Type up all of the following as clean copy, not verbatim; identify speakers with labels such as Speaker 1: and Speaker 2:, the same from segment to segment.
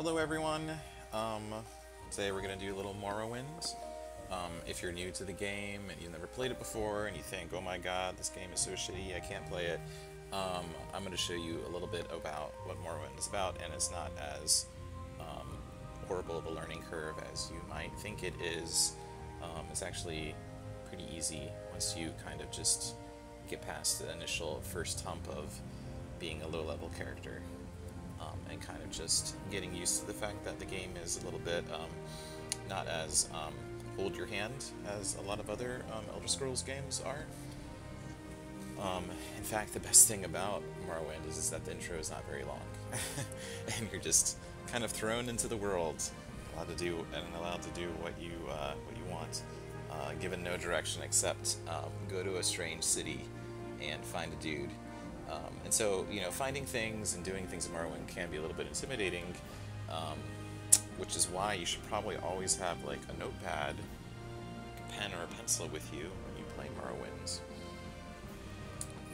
Speaker 1: Hello everyone, today we're going to do a little Morrowind. If you're new to the game and you've never played it before and you think, oh my god, this game is so shitty, I can't play it, I'm going to show you a little bit about what Morrowind is about, and it's not as horrible of a learning curve as you might think it is. It's actually pretty easy once you kind of just get past the initial first hump of being a low-level character. And kind of just getting used to the fact that the game is a little bit not as hold your hand as a lot of other Elder Scrolls games are. In fact, the best thing about Morrowind is that the intro is not very long, and you're just kind of thrown into the world, allowed to do what you want, given no direction except go to a strange city and find a dude. And so, you know, finding things and doing things in Morrowind can be a little bit intimidating, which is why you should probably always have, like, a notepad, a pen, or a pencil with you when you play Morrowind.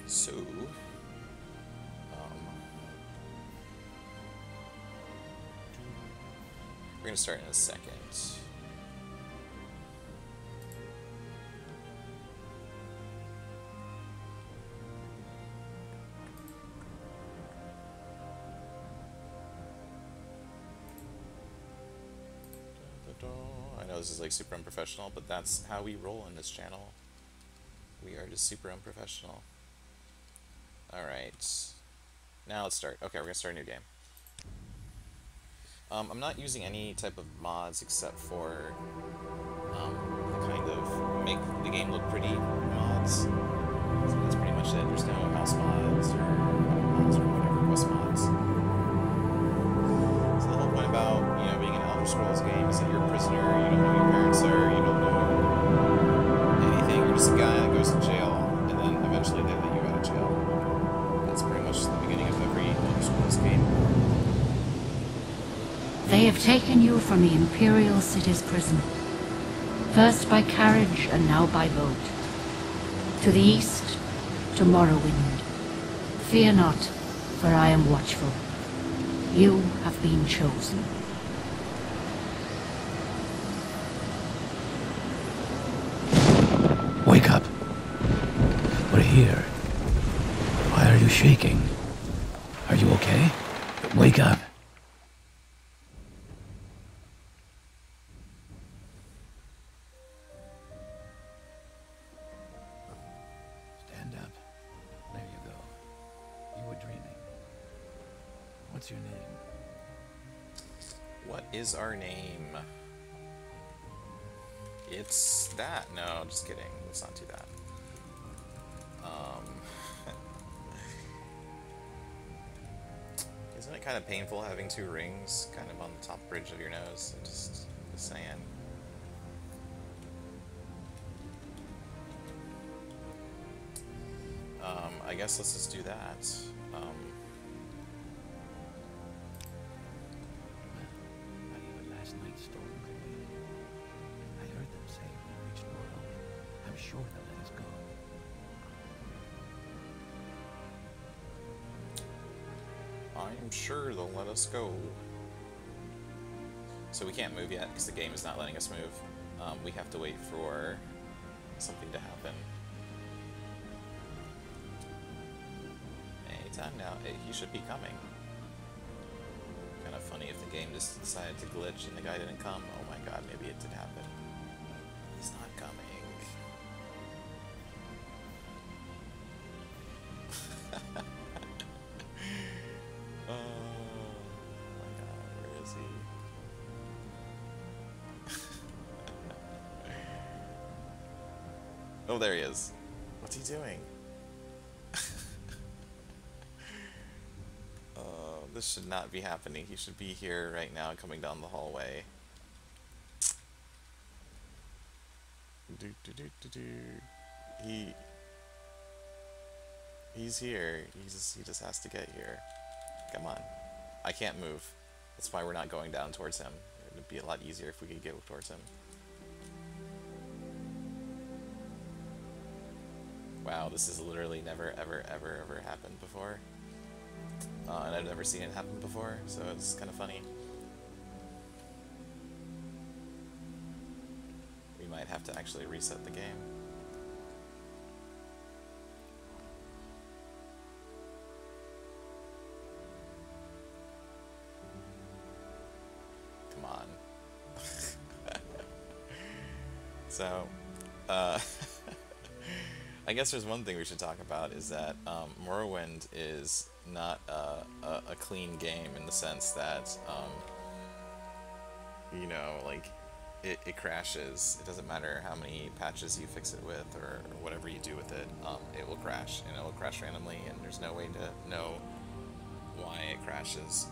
Speaker 1: So, we're going to start in a second. I know this is like super unprofessional, but that's how we roll on this channel. We are just super unprofessional. Alright. Now let's start. Okay, we're gonna start a new game. I'm not using any type of mods except for the kind of make the game look pretty mods. So that's pretty much it. There's no house mods or whatever, quest mods. So the whole point about, you know, being an Elder Scrolls game is that you're a prisoner, you don't know who your parents are, you don't know anything, you're just a guy that goes to jail, and then eventually they let you out of jail. That's pretty much the beginning of every Elder Scrolls game.
Speaker 2: They have taken you from the Imperial City's prison, first by carriage and now by boat. To the east, to Morrowind. Fear not, for I am watchful. You have been chosen.
Speaker 3: Wake up. We're here. Why are you shaking? Are you okay? Wake up. Stand up. There you go. You were dreaming. What's your name?
Speaker 1: What is our name? It's that. No, just kidding. Let's not do that. Isn't it kind of painful having two rings kind of on the top bridge of your nose? Just saying. I guess let's just do that.
Speaker 3: Last night's storm could be. I heard them say we reached Morrowind. I'm sure they'll let us go.
Speaker 1: I'm sure they'll let us go. So we can't move yet because the game is not letting us move. We have to wait for something to happen. Anytime now, he should be coming. Kind of funny if the game just decided to glitch and the guy didn't come. Oh my god, maybe it did happen. He's not coming. Oh my god, where is he? Oh, there he is. What's he doing? This should not be happening. He should be here right now, coming down the hallway. He's here. He just has to get here. Come on. I can't move. That's why we're not going down towards him. It would be a lot easier if we could get towards him. Wow, this has literally never, ever, ever, ever happened before. And I've never seen it happen before, so it's kind of funny. might have to actually reset the game. Come on. So, I guess there's one thing we should talk about is that Morrowind is not a clean game in the sense that, you know, like, it crashes. It doesn't matter how many patches you fix it with or whatever you do with it, it will crash, and it will crash randomly, and there's no way to know why it crashes.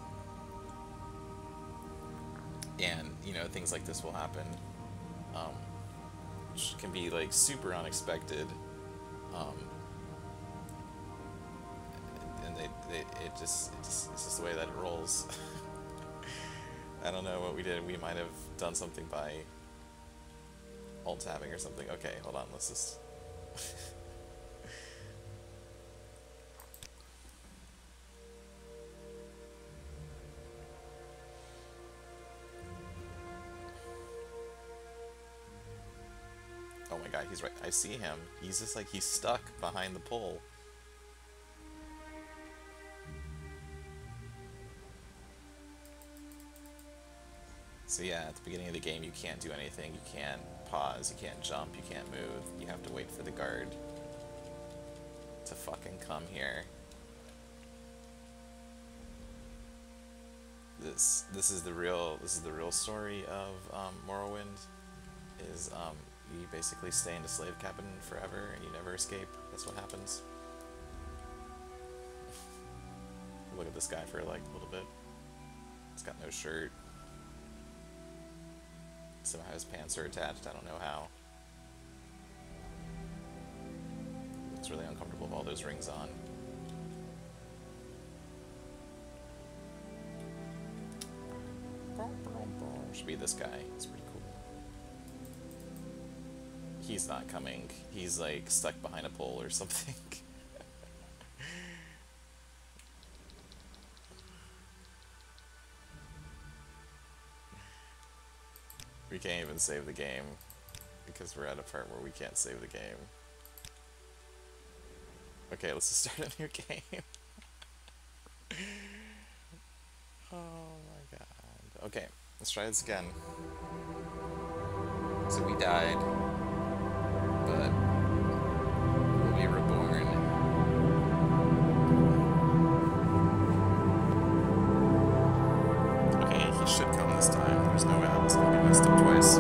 Speaker 1: And, you know, things like this will happen, which can be, like, super unexpected. And it's just the way that it rolls. I don't know what we did. We might have done something by alt-tabbing or something. Okay, hold on, let's just... Oh my god, he's right. I see him. He's just like, he's stuck behind the pole. So yeah, at the beginning of the game you can't do anything. You can't pause, you can't jump, you can't move. You have to wait for the guard to fucking come here. This is the real story of Morrowind. Is you basically stay in the slave cabin forever and you never escape. That's what happens. Look at this guy for like a little bit. He's got no shirt. Somehow his pants are attached. I don't know how. Looks really uncomfortable with all those rings on. Should be this guy. He's pretty cool. He's not coming. He's like stuck behind a pole or something. We can't even save the game because we're at a part where we can't save the game. Okay, let's just start a new game. Oh my god. Okay, let's try this again. So we died, but we'll be reborn. Okay, he should come this time. There's no way that was gonna be messed up twice.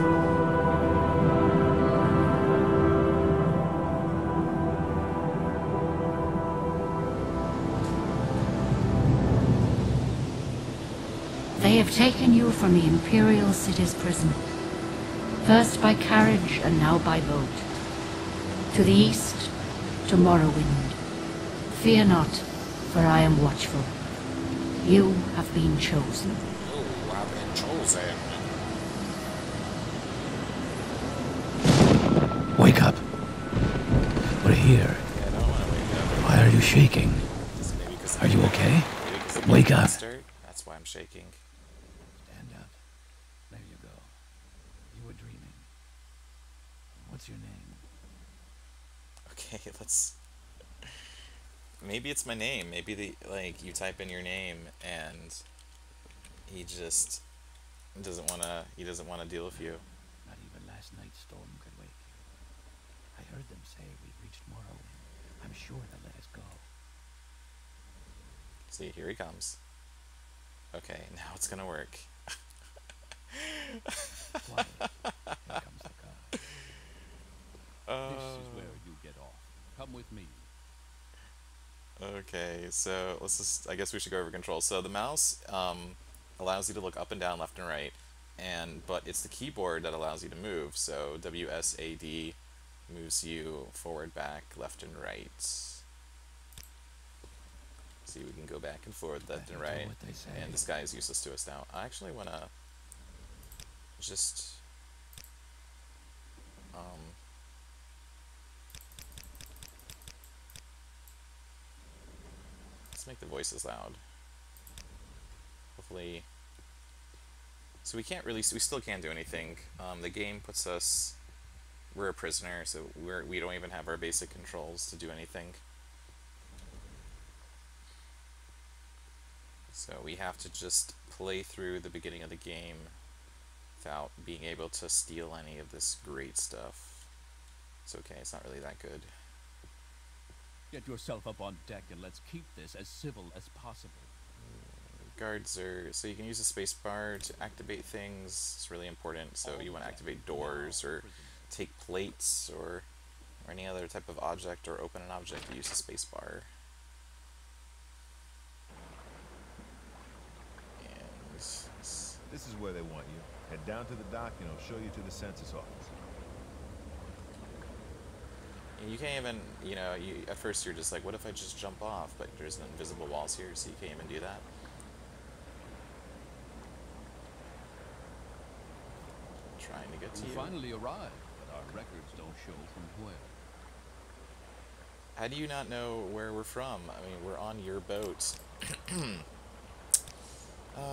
Speaker 2: They have taken you from the Imperial City's prison, first by carriage and now by boat. To the east, to Morrowind. Fear not, for I am watchful. You have been chosen.
Speaker 1: Oh, I've been chosen.
Speaker 3: Wake up. We're here.
Speaker 1: Yeah, I don't want to wake up.
Speaker 3: Why are you shaking?
Speaker 1: Maybe 'cause
Speaker 3: Are you okay?
Speaker 1: Maybe 'cause I'm
Speaker 3: Wake up.
Speaker 1: faster. That's why I'm shaking.
Speaker 3: Stand up. There you go. You were dreaming. What's your name?
Speaker 1: Okay, let's... Maybe it's my name. Maybe like you type in your name and he just doesn't wanna deal with you.
Speaker 3: Not even last night's storm could wake you. I heard them say we've reached Morrowind. I'm sure they'll let us go.
Speaker 1: See, here he comes. Okay, now it's gonna work.
Speaker 3: Quiet. Here comes the car.
Speaker 4: This is where you get off. Come with me.
Speaker 1: Okay, so let's just, I guess we should go over controls. So the mouse allows you to look up and down, left and right, but it's the keyboard that allows you to move. So WSAD moves you forward, back, left and right. See, we can go back and forth, left and right, and this guy is useless to us now. I actually want to just let's make the voices loud. Hopefully, so we still can't do anything. The game puts us we're a prisoner, so we don't even have our basic controls to do anything. So we have to just play through the beginning of the game without being able to steal any of this great stuff. It's okay, it's not really that good.
Speaker 4: Get yourself up on deck and let's keep this as civil as possible.
Speaker 1: Guards are... so you can use the space bar to activate things. It's really important. So you want to activate doors or take plates or any other type of object or open an object, you use the space bar. And
Speaker 5: This is where they want you. Head down to the dock and I'll show you to the census office.
Speaker 1: you can't even, you know, at first you're just like, what if I just jump off? But there's invisible walls here, so you can't even do that. Trying to get to
Speaker 4: We
Speaker 1: you.
Speaker 4: finally arrived, but our records don't show from where.
Speaker 1: How do you not know where we're from? I mean, we're on your boat.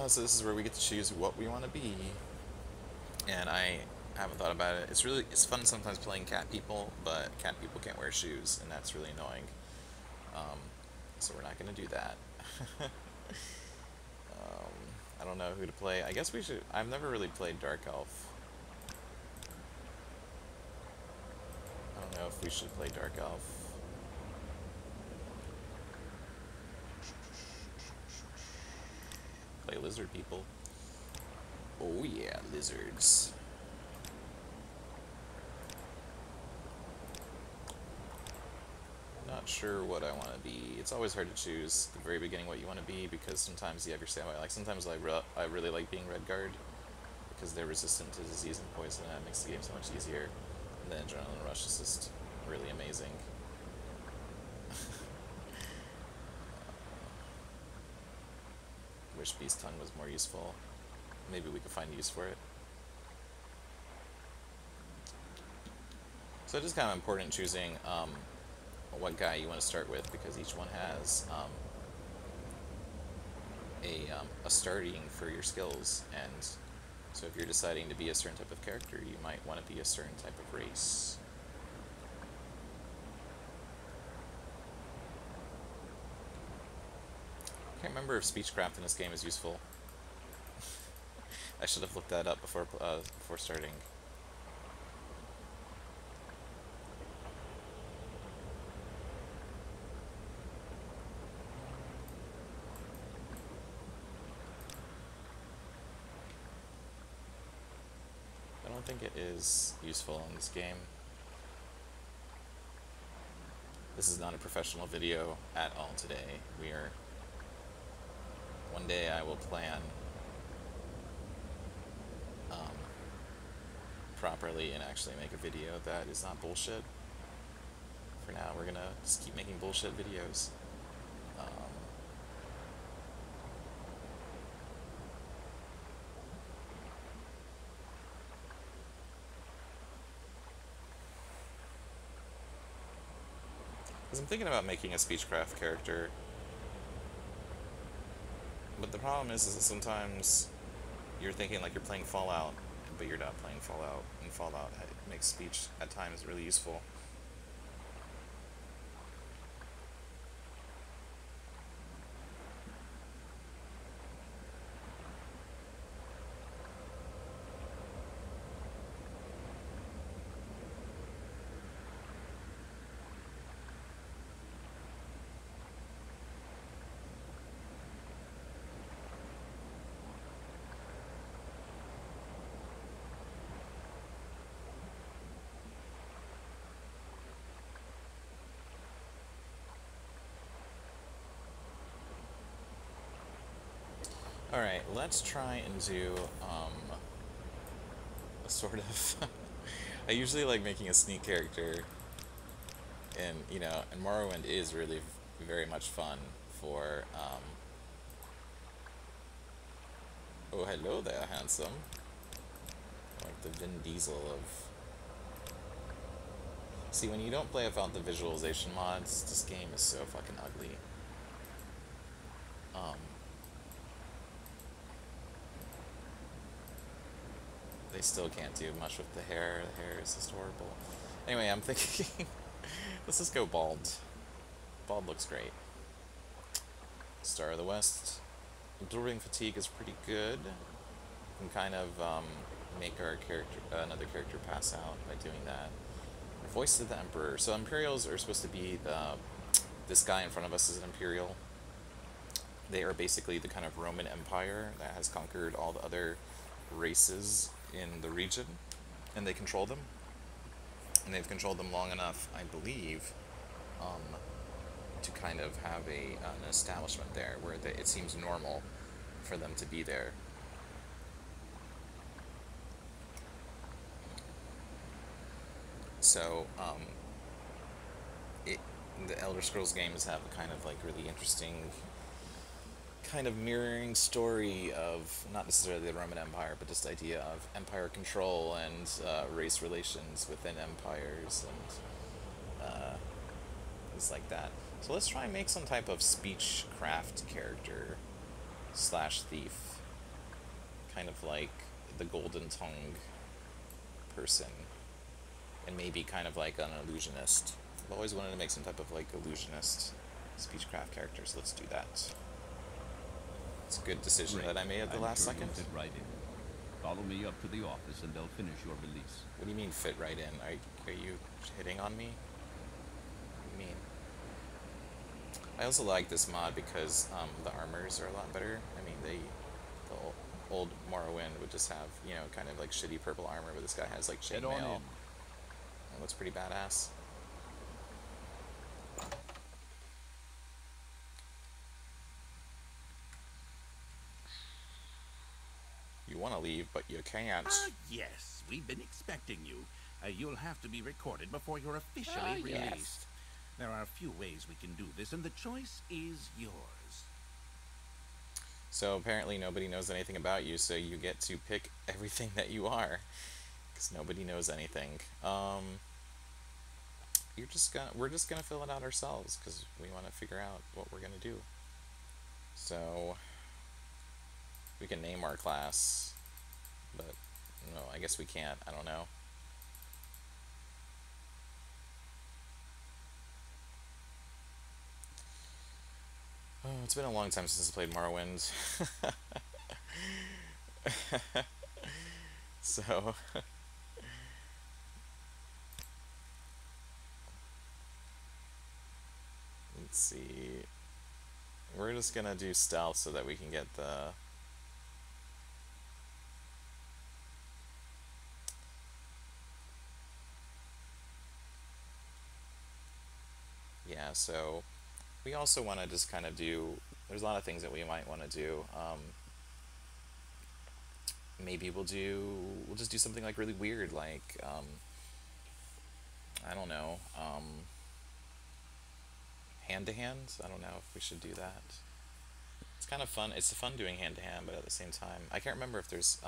Speaker 1: So this is where we get to choose what we want to be. And I haven't thought about it. It's fun sometimes playing cat people, but cat people can't wear shoes, and that's really annoying. So we're not going to do that. I don't know who to play. I guess we should... I've never really played Dark Elf. I don't know if we should play Dark Elf. Play lizard people. Oh yeah, lizards. Not sure what I want to be. It's always hard to choose at the very beginning what you want to be, because sometimes you have your standby. Like sometimes I really like being Redguard because they're resistant to disease and poison, and it makes the game so much easier. And then Adrenaline Rush is just really amazing. Wish Beast Tongue was more useful. Maybe we could find use for it. So it is kind of important choosing what guy you want to start with, because each one has a starting for your skills, and so if you're deciding to be a certain type of character, you might want to be a certain type of race. I can't remember if speechcraft in this game is useful. I should have looked that up before starting. I don't think it is useful in this game. This is not a professional video at all today. One day I will plan properly and actually make a video that is not bullshit. For now, we're gonna just keep making bullshit videos. Because I'm thinking about making a speechcraft character, but the problem is that sometimes you're thinking like you're playing Fallout, but you're not playing Fallout, and Fallout makes speech at times really useful. Alright, let's try and do a sort of... I usually like making a sneak character, and, you know, and Morrowind is really very much fun for... Oh, hello there, handsome. Like the Vin Diesel of... See, when you don't play without the visualization mods, this game is so fucking ugly. they still can't do much with the hair. The hair is just horrible. Anyway, I'm thinking, let's just go bald. Bald looks great. Star of the West. Absorbing fatigue is pretty good. We can kind of make our character, another character pass out by doing that. Voice of the Emperor. So Imperials are supposed to be this guy in front of us is an Imperial. They are basically the kind of Roman Empire that has conquered all the other races in the region, and they control them. And they've controlled them long enough, I believe, to kind of have an establishment there where it seems normal for them to be there. So, the Elder Scrolls games have a kind of like really interesting kind of mirroring story of not necessarily the Roman Empire, but just the idea of empire control and race relations within empires and things like that. So let's try and make some type of speechcraft character slash thief, kind of like the Golden Tongue person, and maybe kind of like an illusionist. I've always wanted to make some type of like illusionist speechcraft character, so let's do that. It's a good decision that I made at the last second.
Speaker 4: Fit right in. Follow me up to the office and they'll finish your release.
Speaker 1: What do you mean fit right in? Are you hitting on me? What do you mean? I also like this mod because the armors are a lot better. I mean, the old Morrowind would just have, you know, kind of like shitty purple armor, but this guy has like chainmail. It looks pretty badass. You want to leave, but you can't.
Speaker 6: Yes, we've been expecting you. You'll have to be recorded before you're officially released.
Speaker 1: Yes.
Speaker 6: There are a few ways we can do this, and the choice is yours.
Speaker 1: So apparently nobody knows anything about you, so you get to pick everything that you are, because nobody knows anything. We're just gonna fill it out ourselves, because we want to figure out what we're gonna do. So we can name our class, but no, I guess we can't. I don't know. Oh, it's been a long time since I played Morrowind. So let's see. We're just gonna do stealth so that we can get the so we also want to just kind of do, there's a lot of things that we might want to do. Maybe we'll just do something like really weird, like I don't know, hand to hand. I don't know if we should do that. It's kind of fun. It's fun doing hand to hand, but at the same time, I can't remember if there's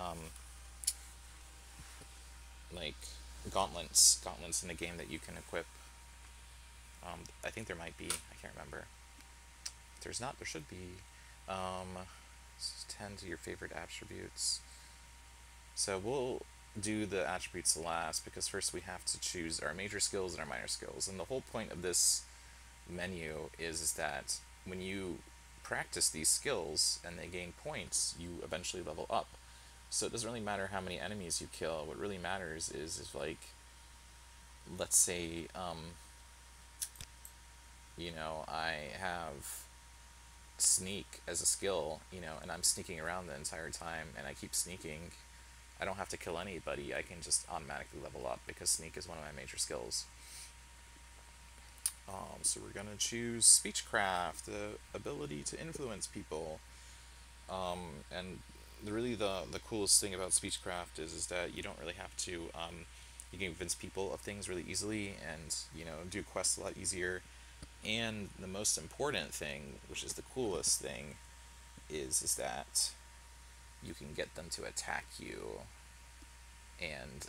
Speaker 1: like gauntlets in the game that you can equip. I think there might be. I can't remember. If there's not, there should be. 10 to your favorite attributes. So we'll do the attributes last, because first we have to choose our major skills and our minor skills. And the whole point of this menu is that when you practice these skills and they gain points, you eventually level up. So it doesn't really matter how many enemies you kill. What really matters is like, let's say, you know, I have sneak as a skill, you know, and I'm sneaking around the entire time, and I keep sneaking. I don't have to kill anybody. I can just automatically level up, because sneak is one of my major skills. So we're gonna choose speechcraft, the ability to influence people, and really the coolest thing about speechcraft is that you don't really have to, you can convince people of things really easily, and, you know, do quests a lot easier. And the most important thing, which is the coolest thing, is that you can get them to attack you, and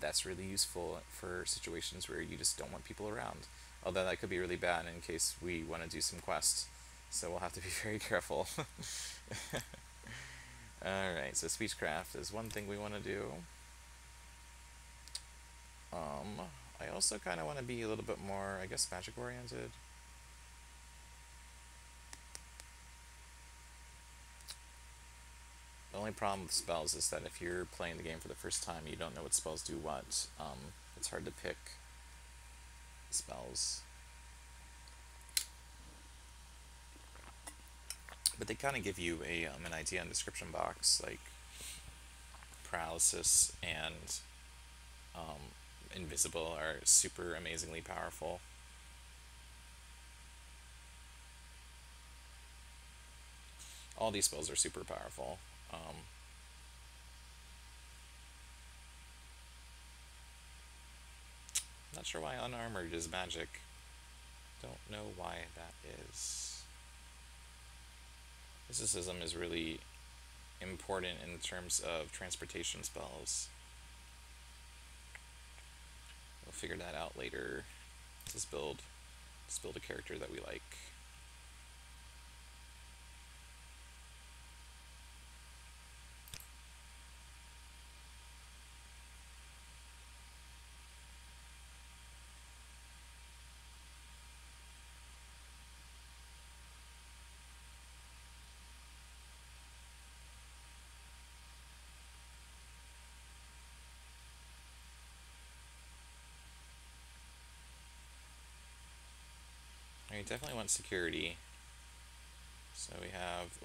Speaker 1: that's really useful for situations where you just don't want people around. Although that could be really bad in case we want to do some quests, so we'll have to be very careful. Alright, so speechcraft is one thing we want to do. I also kind of want to be a little bit more, I guess, magic oriented. The only problem with spells is that if you're playing the game for the first time, you don't know what spells do what. It's hard to pick spells. But they kind of give you an idea in the description box, like paralysis and invisible are super amazingly powerful. All these spells are super powerful. Not sure why unarmored is magic. Don't know why that is. Mysticism is really important in terms of transportation spells. We'll figure that out later. Let's build a character that we like. We definitely want security. So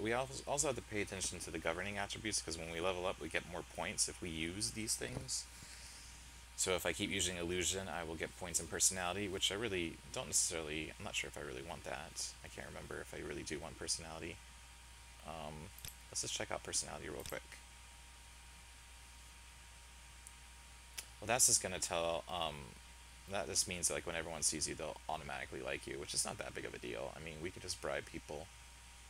Speaker 1: we also have to pay attention to the governing attributes, because when we level up we get more points if we use these things. So if I keep using illusion, I will get points in personality, which I really don't necessarily, I'm not sure if I really want that. I can't remember if I really do want personality. Let's just check out personality real quick. Well, that's just going to tell, that just means that, like, when everyone sees you, they'll automatically like you, which is not that big of a deal. I mean, we could just bribe people,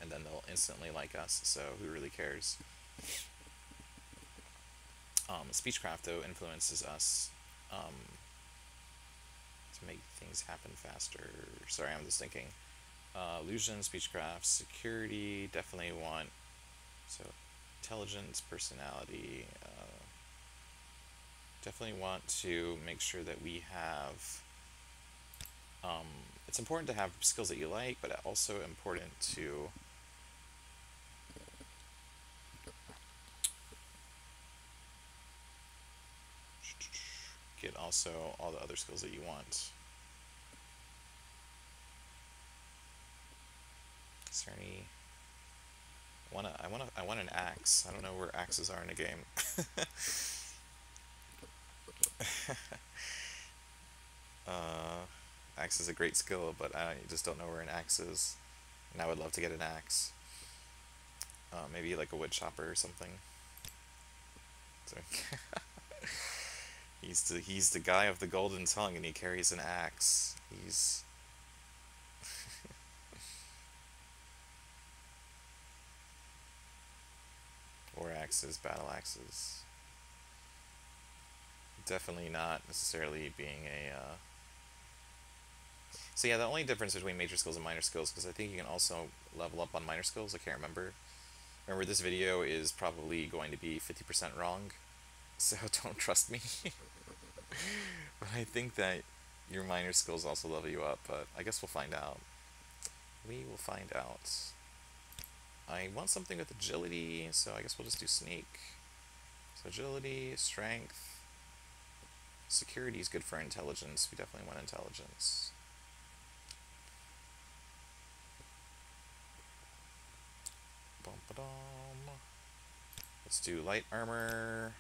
Speaker 1: and then they'll instantly like us, so who really cares? Speechcraft, though, influences us to make things happen faster. Sorry, I'm just thinking. Illusion, speechcraft, security, definitely want. So, intelligence, personality. Definitely want to make sure that we have. It's important to have skills that you like, but also important to get also all the other skills that you want. Is there any? I want an axe. I don't know where axes are in a game. Axe is a great skill, but I just don't know where an axe is, and I would love to get an axe. Maybe like a wood chopper or something. So he's the guy of the golden tongue, and he carries an axe. He's war axes, battle axes. Definitely not necessarily being a. So yeah, the only difference between major skills and minor skills, because I think you can also level up on minor skills. I can't remember. Remember, this video is probably going to be 50% wrong, so don't trust me. But I think that your minor skills also level you up, but I guess we'll find out. We will find out. I want something with agility, so I guess we'll just do sneak. So agility, strength, security is good for intelligence. We definitely want intelligence. Bum-ba-dum. Let's do light armor.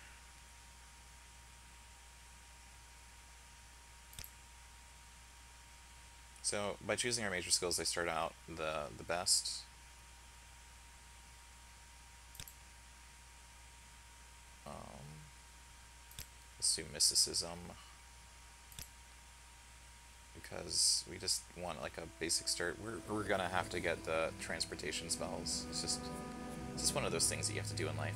Speaker 1: So by choosing our major skills, they start out the best. Let's do mysticism, because we just want like a basic start. We're gonna have to get the transportation spells. It's just one of those things that you have to do in life.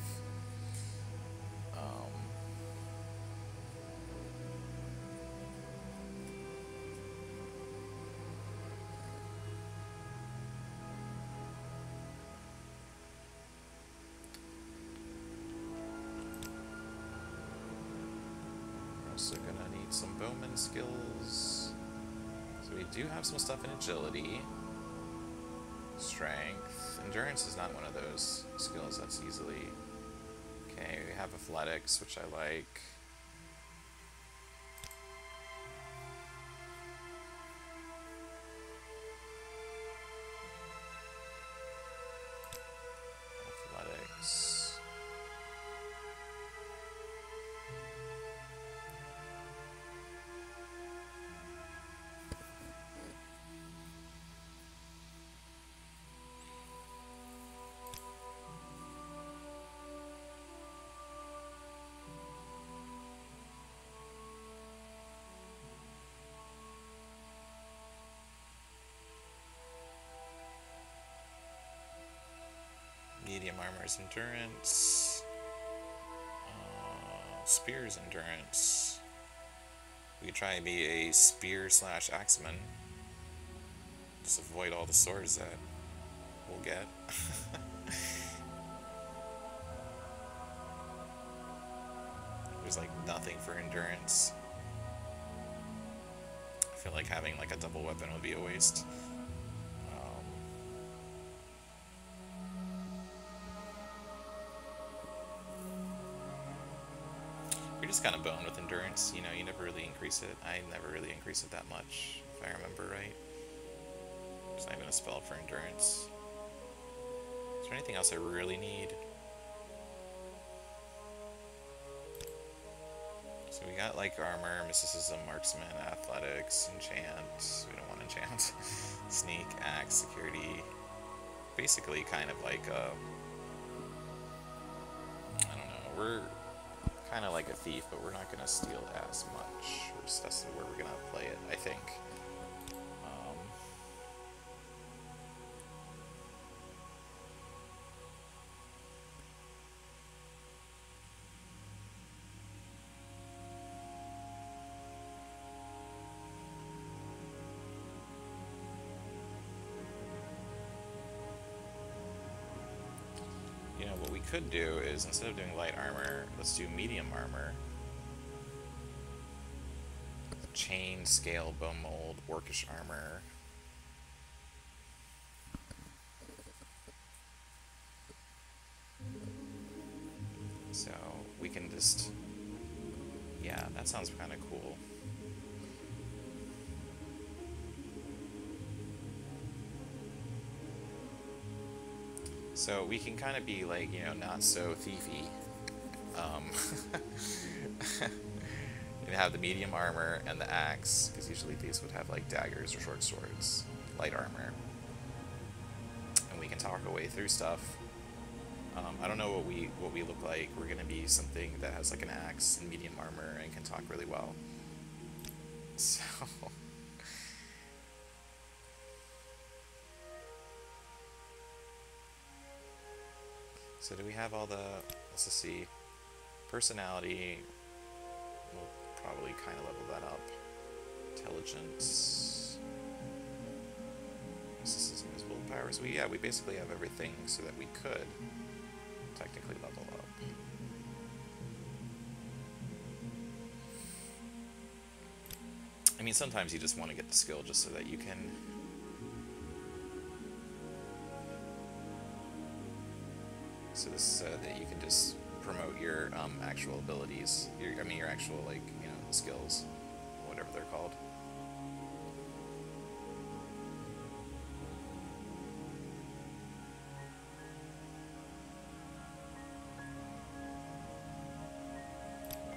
Speaker 1: We're also gonna need some bowman skills. So we do have some stuff in agility. Strength. Endurance is not one of those skills that's easily... Okay, we have athletics, which I like. Athletics. Medium armor's endurance. Spear's endurance. We could try and be a spear slash axeman. Just avoid all the swords that we'll get. There's like nothing for endurance. I feel like having like a double weapon would be a waste. You're just kind of boned with endurance, you know, you never really increase it. I never really increase it that much, if I remember right. There's not even a spell for endurance. Is there anything else I really need? So we got like armor, mysticism, marksman, athletics, enchant. We don't want enchant. Sneak, axe, security. Basically kind of like I don't know, we're kind of like a thief, but we're not going to steal as much. That's where we're going to play it, I think. You know, what we could do is, instead of doing light armor, let's do medium armor. Chain, scale, bone mold, orcish armor. So, we can just... Yeah, that sounds kind of cool. So we can kind of be like, you know, not so thiefy. And have the medium armor and the axe, because usually these would have like daggers or short swords. Light armor. And we can talk our way through stuff. I don't know what we look like. We're gonna be something that has like an axe and medium armor and can talk really well. So... So do we have all the, let's just see, personality, we'll probably kind of level that up, intelligence, mysticism is willpower, so we basically have everything so that we could technically level up. I mean, sometimes you just want to get the skill just so that you can... So this is so that you can just promote your actual abilities, your actual, like, you know, skills, whatever they're called.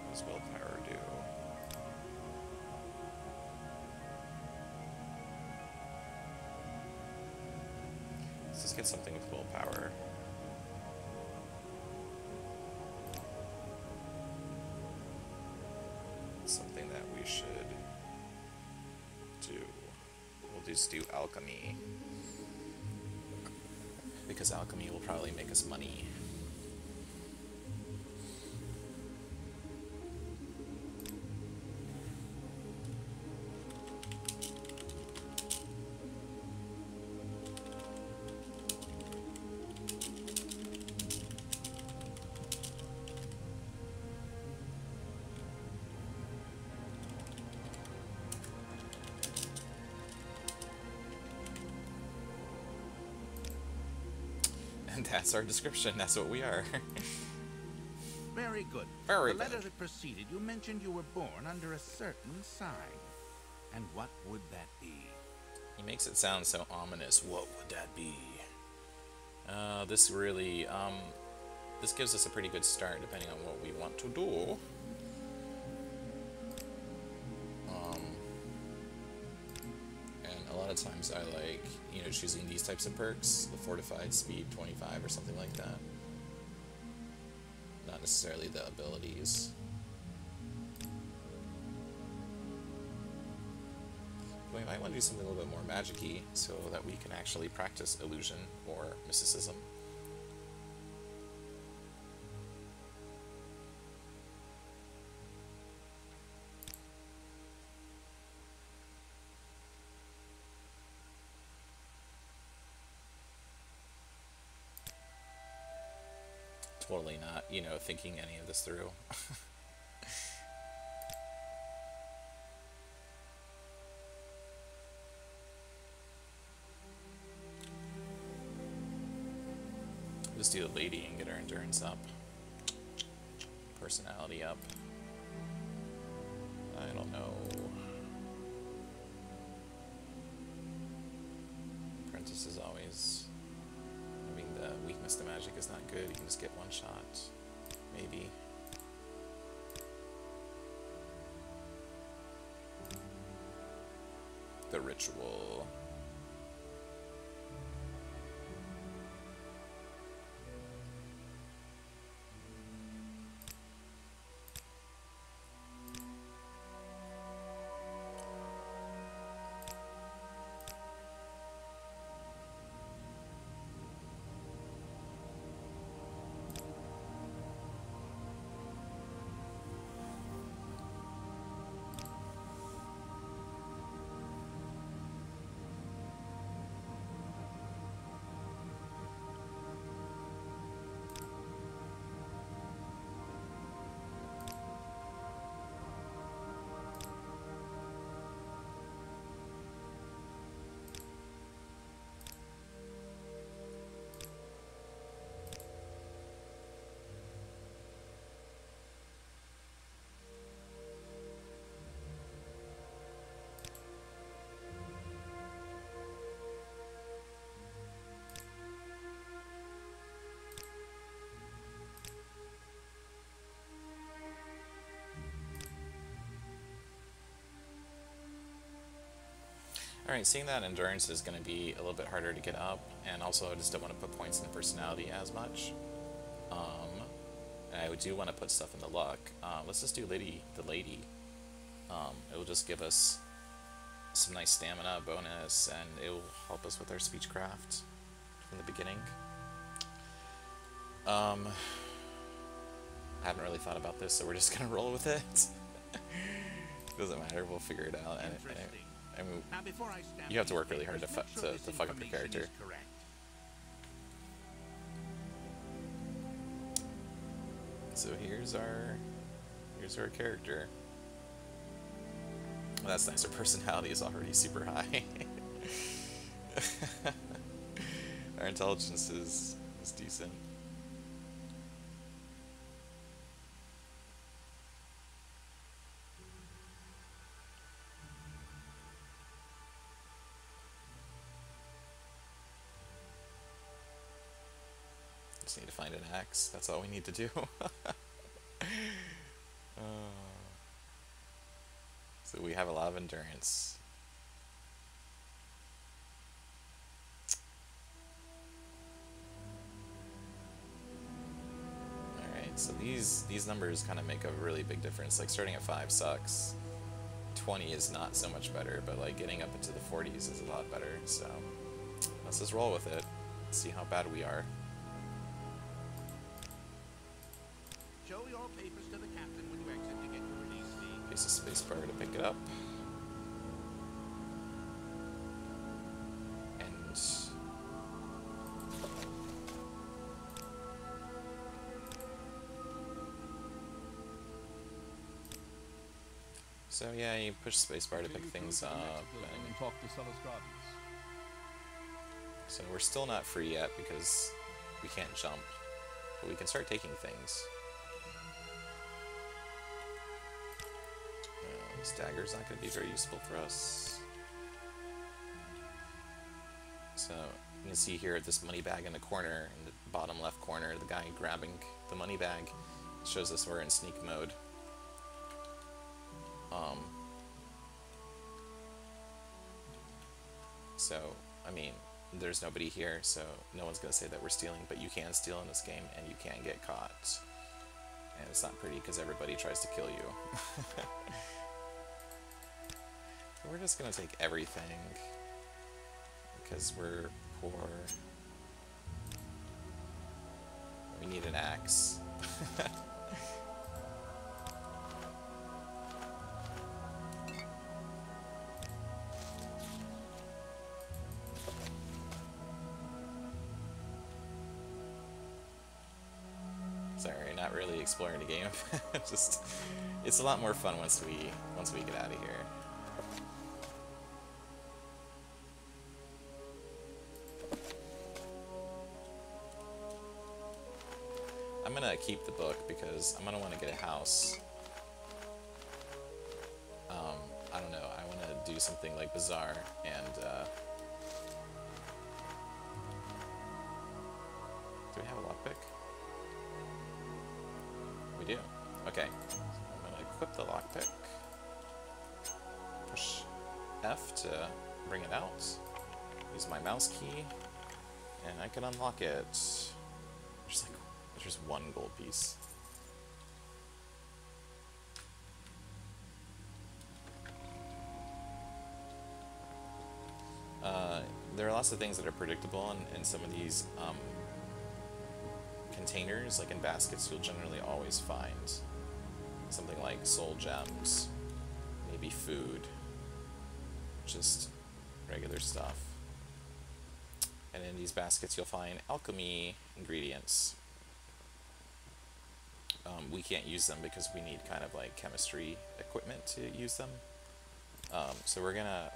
Speaker 1: What does willpower do? Let's just get something with willpower. Something that we should do. We'll just do alchemy. Because alchemy will probably make us money. And that's our description. That's what we are.
Speaker 6: Very good.
Speaker 1: Very
Speaker 6: the letter
Speaker 1: good.
Speaker 6: that preceded, you mentioned you were born under a certain sign. And what would that be?
Speaker 1: He makes it sound so ominous. What would that be? This really, this gives us a pretty good start, depending on what we want to do. And a lot of times I like, you know, choosing these types of perks, the fortified speed 25 or something like that. Not necessarily the abilities. We might want to do something a little bit more magic-y so that we can actually practice illusion or mysticism. Totally not, you know, thinking any of this through. Just do the lady and get her endurance up. Personality up. I don't know. Apprentice is always... I mean, the weakness to magic is not good. You can just get one shot. Maybe. The ritual. Alright, seeing that endurance is going to be a little bit harder to get up, and also I just don't want to put points in personality as much. And I do want to put stuff in the luck. Let's just do the lady. It will just give us some nice stamina bonus, and it will help us with our speechcraft from the beginning. I haven't really thought about this, so we're just going to roll with it. Doesn't matter, we'll figure it out. And I mean,
Speaker 6: Now,
Speaker 1: you have to work really hard to fuck up your character. So here's our character. Well, that's nice. Our personality is already super high. Our intelligence is decent. Just need to find an axe. That's all we need to do. So we have a lot of endurance. Alright, so these numbers kind of make a really big difference. Like starting at 5 sucks. 20 is not so much better, but like getting up into the 40s is a lot better. So let's just roll with it. See how bad we are.
Speaker 6: Show your papers to the captain when you exit to get your release fee.
Speaker 1: Use the space bar to pick it up. And so yeah, you push space bar to pick things up.
Speaker 4: And talk to Celes Gardens.
Speaker 1: So we're still not free yet because We can't jump, but we can start taking things. This dagger's not going to be very useful for us. So you can see here this money bag in the corner, in the bottom left corner, the guy grabbing the money bag shows us we're in sneak mode. So, I mean, there's nobody here, so no one's going to say that we're stealing, but you can steal in this game, and you can get caught. And it's not pretty because everybody tries to kill you. We're just going to take everything because we're poor. We need an axe. Sorry, not really exploring the game. Just, it's a lot more fun once we get out of here. I'm gonna keep the book because I'm gonna want to get a house. I don't know. I want to do something like bizarre and. Do we have a lockpick? We do. Okay. So I'm gonna equip the lockpick. Push F to bring it out. Use my mouse key, and I can unlock it. There's one gold piece. There are lots of things that are predictable in some of these containers, like in baskets. You'll generally always find something like soul gems, maybe food, just regular stuff. And in these baskets you'll find alchemy ingredients. We can't use them because we need kind of like chemistry equipment to use them. So we're gonna...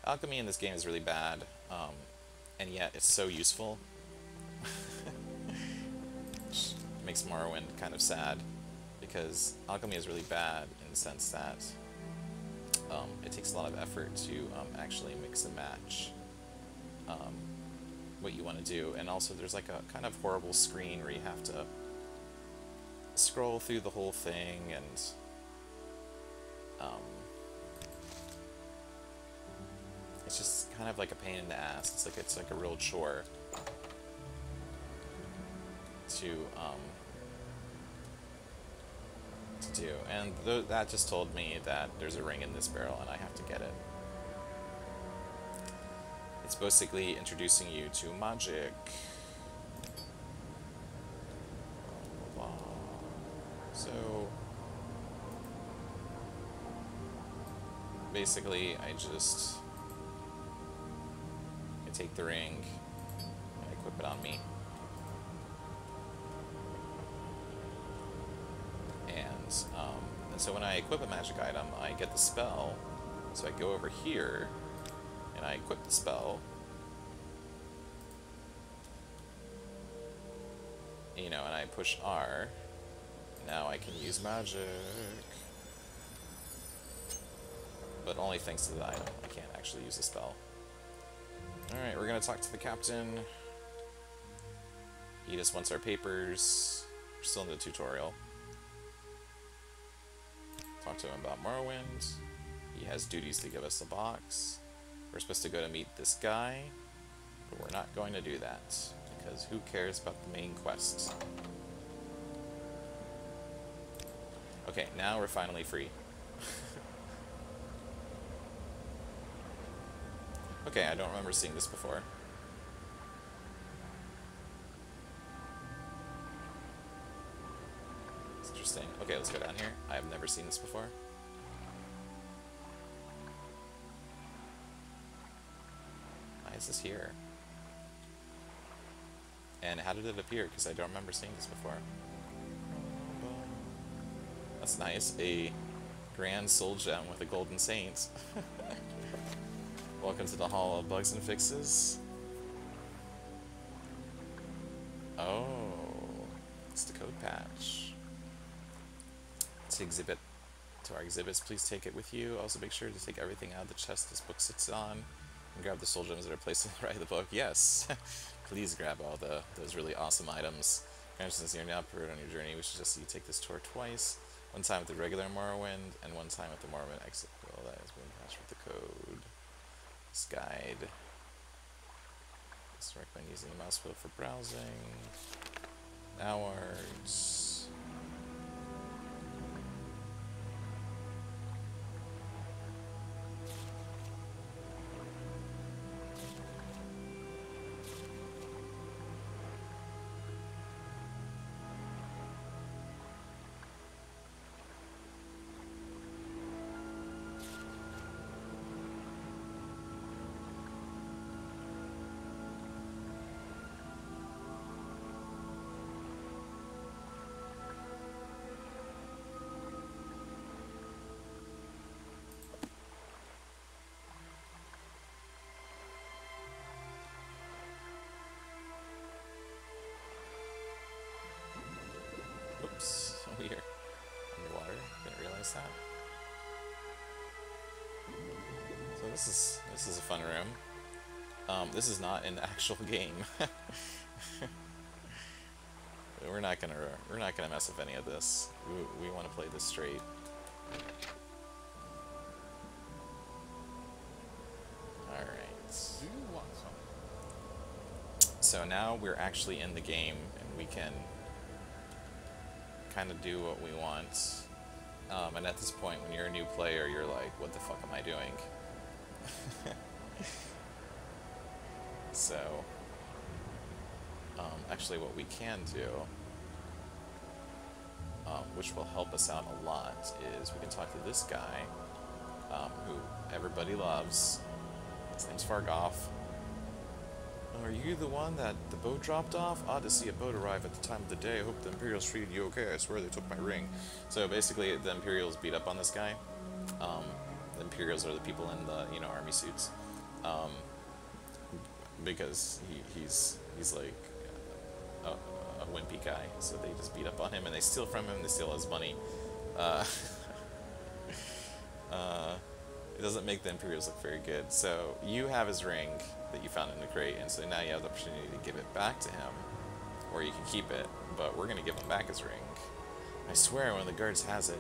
Speaker 1: Alchemy in this game is really bad, and yet it's so useful. Which makes Morrowind kind of sad, because alchemy is really bad in the sense that it takes a lot of effort to actually mix and match what you want to do, and also there's like a kind of horrible screen where you have to scroll through the whole thing, and it's just kind of like a pain in the ass. It's like a real chore to do, and that just told me that there's a ring in this barrel and I have to get it. It's basically introducing you to magic. So basically I take the ring and equip it on me. And so when I equip a magic item, I get the spell. So I go over here and I equip the spell. You know, and I push R. Now I can use magic. But only thanks to the item. I can't actually use the spell. Alright, we're gonna talk to the captain. He just wants our papers. We're still in the tutorial. Talk to him about Morrowind. He has duties to give us a box. We're supposed to go to meet this guy, but we're not going to do that, because who cares about the main quest? Okay, now we're finally free. Okay, I don't remember seeing this before. It's interesting. Okay, let's go down here. I have never seen this before. Why is this here? And how did it appear? Because I don't remember seeing this before. That's nice. A grand soul gem with a golden saint. Welcome to the Hall of Bugs and Fixes. Oh, it's the code patch. To our exhibits, please take it with you. Also make sure to take everything out of the chest this book sits on, and grab the soul gems that are placed on the right of the book. Yes, please grab all those really awesome items. Since you're now prepared on your journey, we suggest you take this tour twice. One time with the regular Morrowind, and one time with the Morrowind exit. Well, that has been patched with the code. This guide. Just recommend using the mouse wheel for browsing. Hours. Oops, we're underwater. Didn't realize that. So this is a fun room. This is not an actual game. we're not gonna mess with any of this. We want to play this straight. All right.
Speaker 4: Do you want some?
Speaker 1: So now we're actually in the game, and we can kind of do what we want. And at this point, when you're a new player, you're like, what the fuck am I doing? So, actually what we can do, which will help us out a lot, is we can talk to this guy, who everybody loves. His name's Fargoth. Are you the one that the boat dropped off? Odd to see a boat arrive at the time of the day. I hope the Imperials treated you okay. I swear they took my ring. So basically, the Imperials beat up on this guy. The Imperials are the people in the army suits, because he's like a wimpy guy. So they just beat up on him and they steal from him. They steal his money. It doesn't make the Imperials look very good. So you have his ring that you found in the crate, and so now you have the opportunity to give it back to him, or you can keep it, but we're going to give him back his ring. I swear one of the guards has it.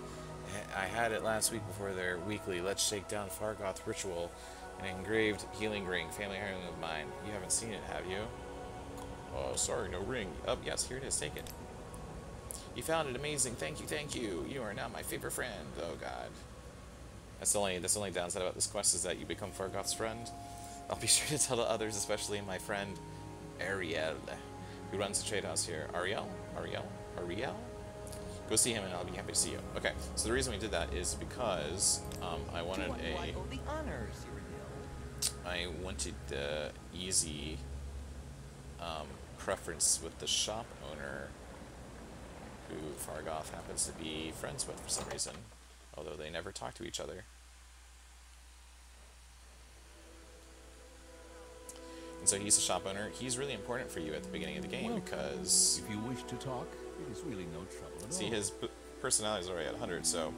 Speaker 1: I had it last week before their weekly Let's Shake Down Fargoth ritual, an engraved healing ring, family heirloom of mine. You haven't seen it, have you? Oh, sorry, no ring. Oh, yes, here it is, take it. You found it, amazing, thank you, thank you. You are now my favorite friend. Oh god. That's the only downside about this quest, is that you become Fargoth's friend. I'll be sure to tell the others, especially my friend Ariel, who runs the trade house here. Ariel? Go see him and I'll be happy to see you. Okay, so the reason we did that is because I wanted easy preference with the shop owner, who Fargoth happens to be friends with for some reason, although they never talk to each other. And so he's a shop owner. He's really important for you at the beginning of the game, because
Speaker 4: if you wish to talk, it is really no trouble at all.
Speaker 1: See, his personality is already at 100, so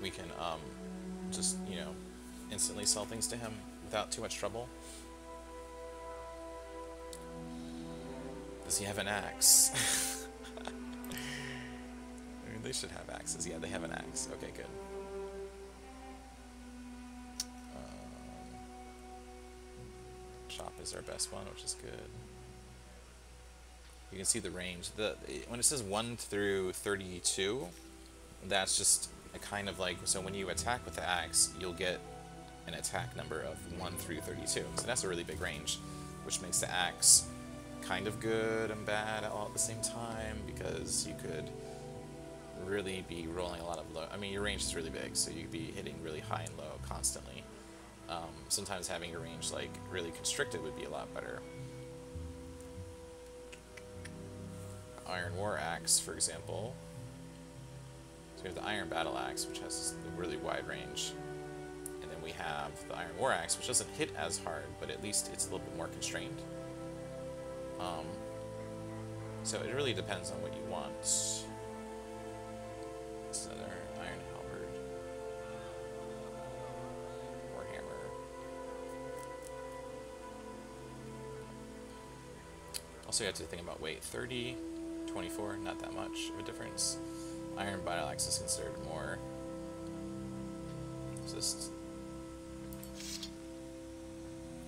Speaker 1: we can just, instantly sell things to him without too much trouble. Does he have an axe? I mean, they should have axes. Yeah, they have an axe. Okay, good. Shop is our best one, which is good. You can see the range. When it says 1 through 32, that's just a kind of like, so when you attack with the axe, you'll get an attack number of 1 through 32. So that's a really big range, which makes the axe kind of good and bad all at the same time, because you could really be rolling a lot of low. I mean, your range is really big, so you'd be hitting really high and low constantly. Sometimes having your range like really constricted would be a lot better. Iron War Axe, for example. So we have the Iron Battle Axe, which has a really wide range. And then we have the Iron War Axe, which doesn't hit as hard, but at least it's a little bit more constrained. So it really depends on what you want. This is another iron halberd. Or hammer. Also you have to think about weight. 30, 24, not that much of a difference. Iron battle axe is considered more resist.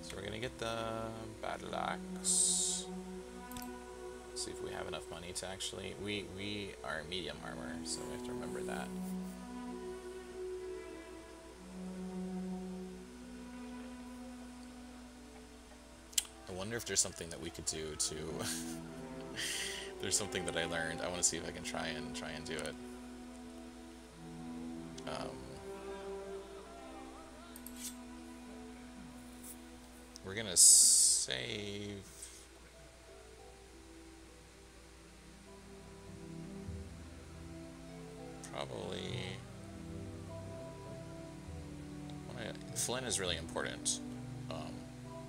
Speaker 1: So we're gonna get the battle axe. See if we have enough money to actually... We are medium armor, so we have to remember that. I wonder if there's something that we could do to... There's something that I learned. I want to see if I can try and do it. We're gonna save... Probably... Flint is really important.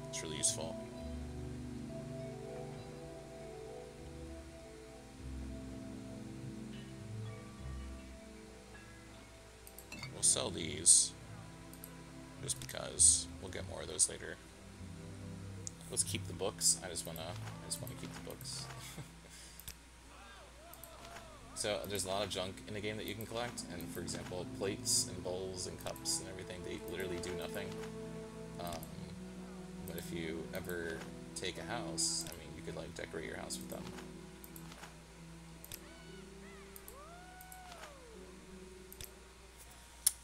Speaker 1: It's really useful. We'll sell these just because we'll get more of those later. Let's keep the books. I just wanna keep the books. So there's a lot of junk in the game that you can collect, and for example, plates and bowls and cups and everything, they literally do nothing. But if you ever take a house, I mean, you could like decorate your house with them.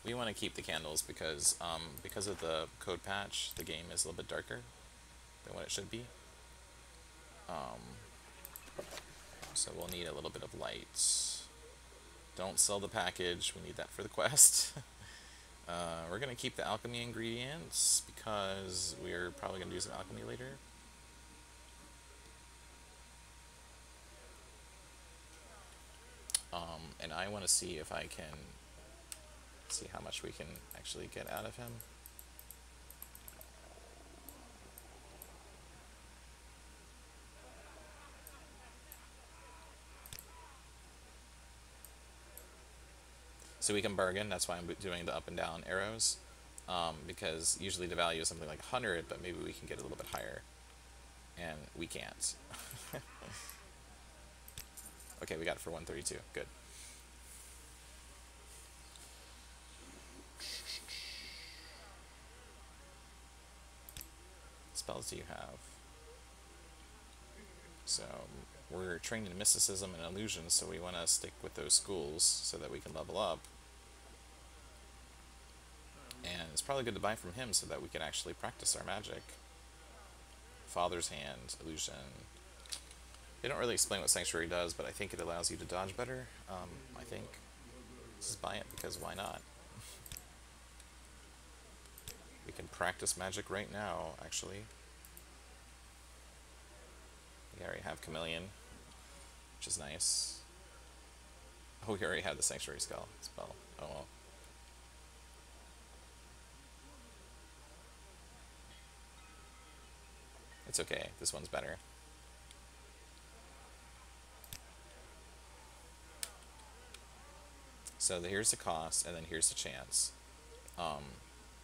Speaker 1: We want to keep the candles because of the code patch, the game is a little bit darker than what it should be. So we'll need a little bit of light. Don't sell the package, we need that for the quest. We're going to keep the alchemy ingredients because we're probably going to do some alchemy later. And I want to see if I can see how much we can actually get out of him. So we can bargain, that's why I'm doing the up and down arrows, because usually the value is something like 100, but maybe we can get a little bit higher, and we can't. Okay, we got it for 132, good. Spells do you have? So we're trained in mysticism and illusions, so we want to stick with those schools so that we can level up. And it's probably good to buy from him so that we can actually practice our magic. Father's Hand, illusion. They don't really explain what Sanctuary does, but I think it allows you to dodge better. I think. Let's just buy it because why not? We can practice magic right now, actually. We already have Chameleon, which is nice. Oh, we already have the Sanctuary spell. Oh well. It's okay, this one's better. So here's the cost, and then here's the chance.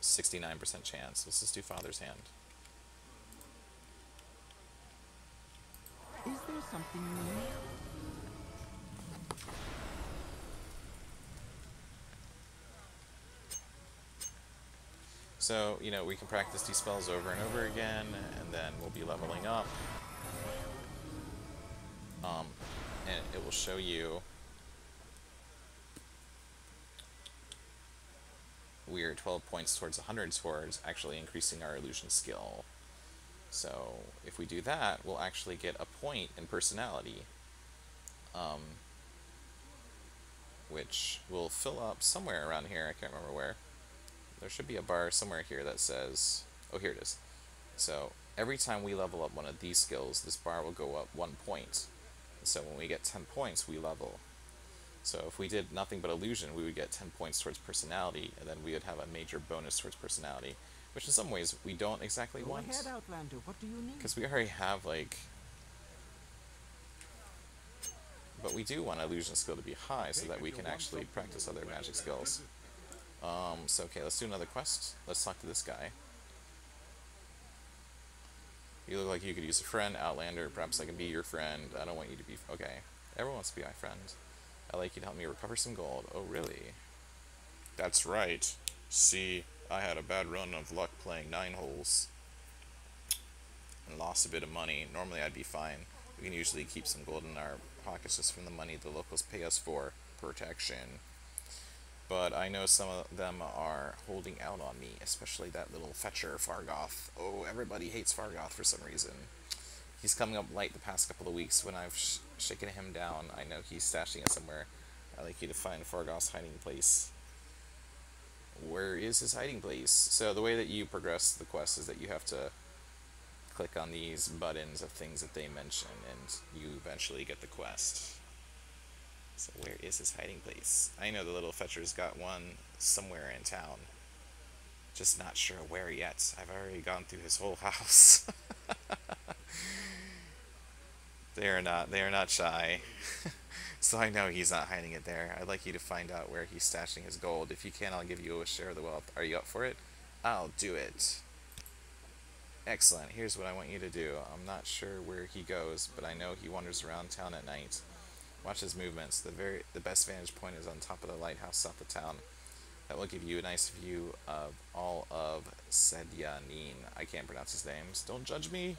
Speaker 1: 69% chance. Let's just do Father's Hand.
Speaker 7: Is there something new?
Speaker 1: So, you know, we can practice these spells over and over again, and then we'll be leveling up. And it will show you we're 12 points towards 100 towards actually increasing our illusion skill. So if we do that, we'll actually get a point in personality, which will fill up somewhere around here. I can't remember where. There should be a bar somewhere here that says, oh, here it is. So every time we level up one of these skills, this bar will go up 1 point. So when we get 10 points, we level. So if we did nothing but illusion, we would get 10 points towards personality, and then we would have a major bonus towards personality, which in some ways we don't exactly want.
Speaker 7: Go ahead, Outlander. What do you need?
Speaker 1: Because we already have, like, but we do want illusion skill to be high so that we can actually practice other magic skills. So okay, let's do another quest. Let's talk to this guy. You look like you could use a friend, Outlander. Perhaps I can be your friend. I don't want you to be... Okay. Everyone wants to be my friend. I'd like you to help me recover some gold. Oh, really? That's right. See, I had a bad run of luck playing 9 holes. And lost a bit of money. Normally I'd be fine. We can usually keep some gold in our pockets just from the money the locals pay us for protection. But I know some of them are holding out on me, especially that little fetcher, Fargoth. Oh, everybody hates Fargoth for some reason. He's coming up light the past couple of weeks. When I've shaken him down, I know he's stashing it somewhere. I'd like you to find Fargoth's hiding place. Where is his hiding place? So the way that you progress the quest is that you have to click on these buttons of things that they mention, and you eventually get the quest. So where is his hiding place? I know the little fetcher's got one somewhere in town. Just not sure where yet. I've already gone through his whole house. They are not shy. So I know he's not hiding it there. I'd like you to find out where he's stashing his gold. If you can, I'll give you a share of the wealth. Are you up for it? I'll do it. Excellent. Here's what I want you to do. I'm not sure where he goes, but I know he wanders around town at night. Watch his movements. The best vantage point is on top of the lighthouse south of town. That will give you a nice view of all of Sedyanin. I can't pronounce his names. Don't judge me.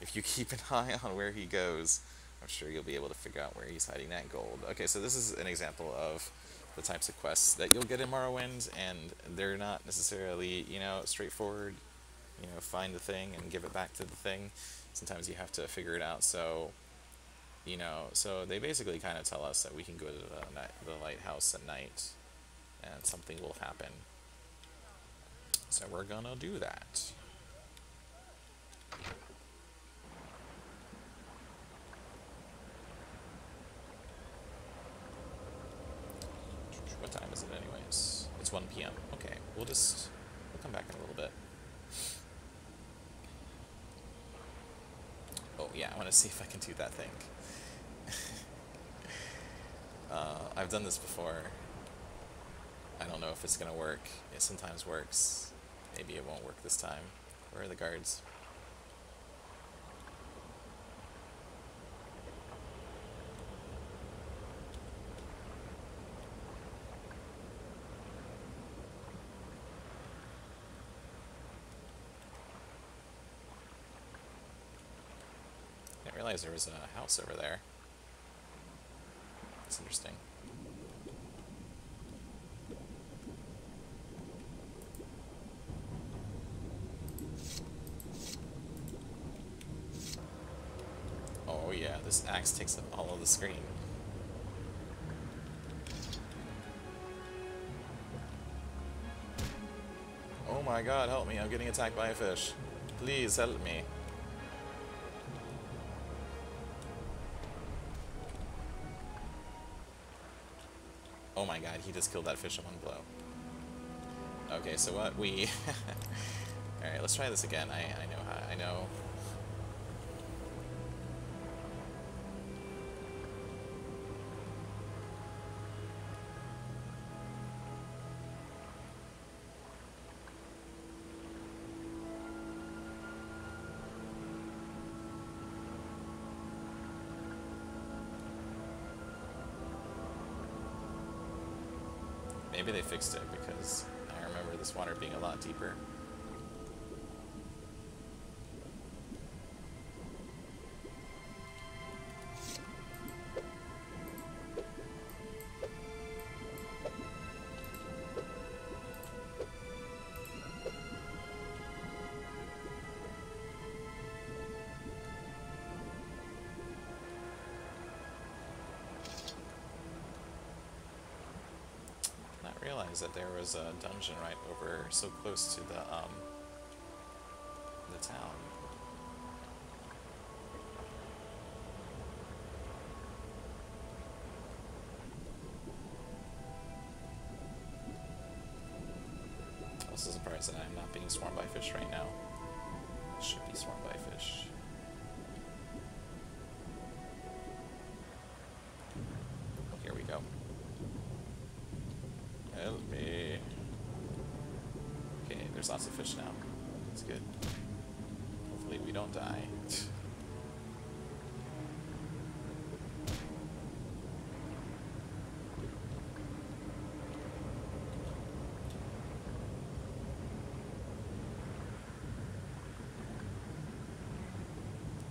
Speaker 1: If you keep an eye on where he goes, I'm sure you'll be able to figure out where he's hiding that gold. Okay, so this is an example of the types of quests that you'll get in Morrowind, and they're not necessarily, you know, straightforward. You know, find the thing and give it back to the thing. Sometimes you have to figure it out. So, you know, so they basically kind of tell us that we can go to the lighthouse at night, and something will happen. So we're gonna do that. What time is it anyways? It's 1 p.m. Okay, we'll come back in a little bit. Oh yeah, I want to see if I can do that thing. I've done this before. I don't know if it's gonna work. It sometimes works. Maybe it won't work this time. Where are the guards? I didn't realize there was a house over there. That's interesting. Oh yeah, this axe takes up all of the screen. Oh my god, help me, I'm getting attacked by a fish. Please help me. Oh my god, he just killed that fish in one blow. Okay, so what we... Alright, let's try this again. I know how... I know... Maybe they fixed it, because I remember this water being a lot deeper. Realize that there was a dungeon right over so close to the town. I'm also surprised that I'm not being swarmed by fish right now. I should be swarmed by fish. there's lots of fish now. That's good. Hopefully we don't die.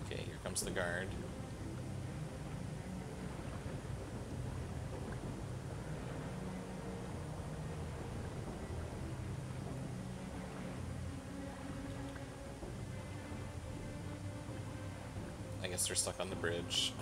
Speaker 1: Okay, here comes the guard. I guess they're stuck on the bridge.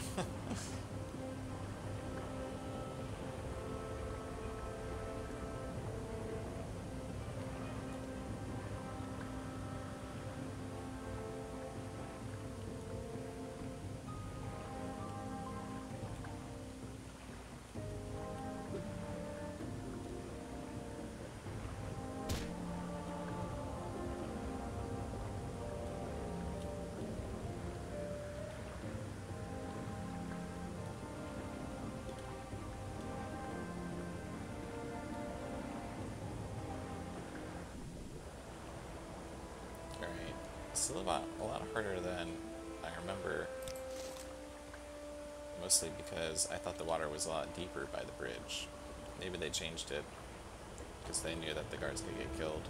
Speaker 1: Still a lot harder than I remember, mostly because I thought the water was a lot deeper by the bridge. Maybe they changed it because they knew that the guards could get killed.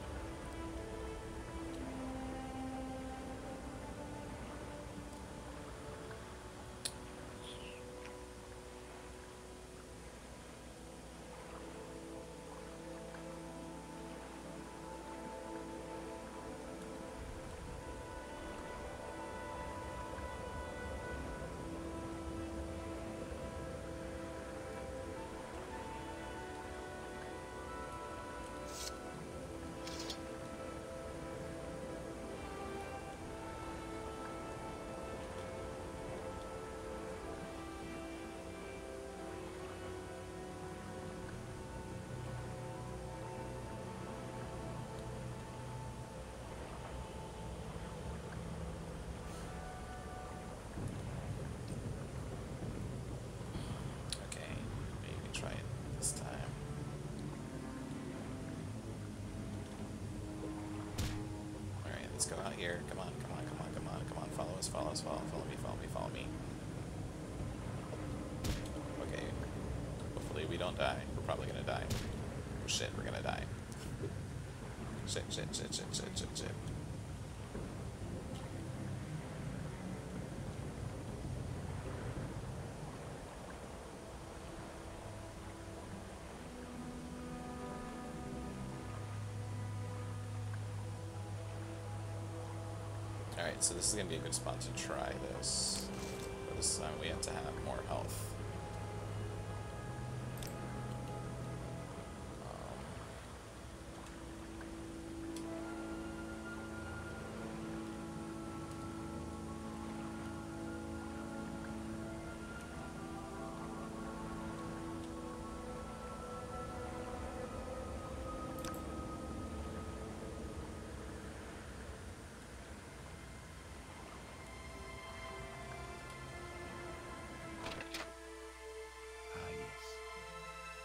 Speaker 1: Let's go out here. Come on, come on, come on, come on, come on. Follow us, follow us, follow me, follow me, follow me. Okay. Hopefully we don't die. We're probably gonna die. Oh shit, we're gonna die. Shit, shit, shit, shit, shit, shit, shit. Alright, so this is going to be a good spot to try this. But this time we have to have more health.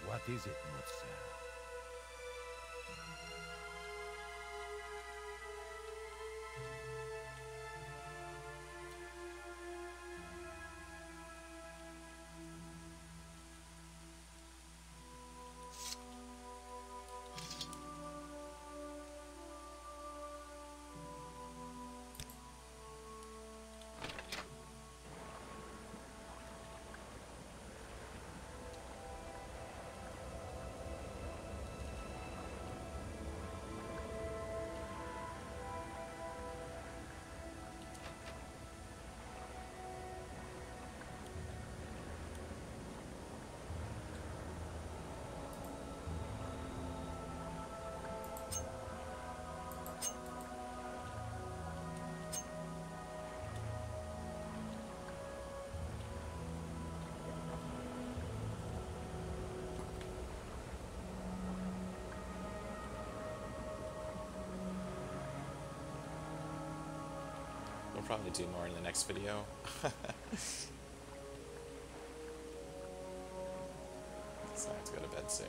Speaker 5: What is it, Mutsa?
Speaker 1: We'll probably do more in the next video. So I have to go to bed soon.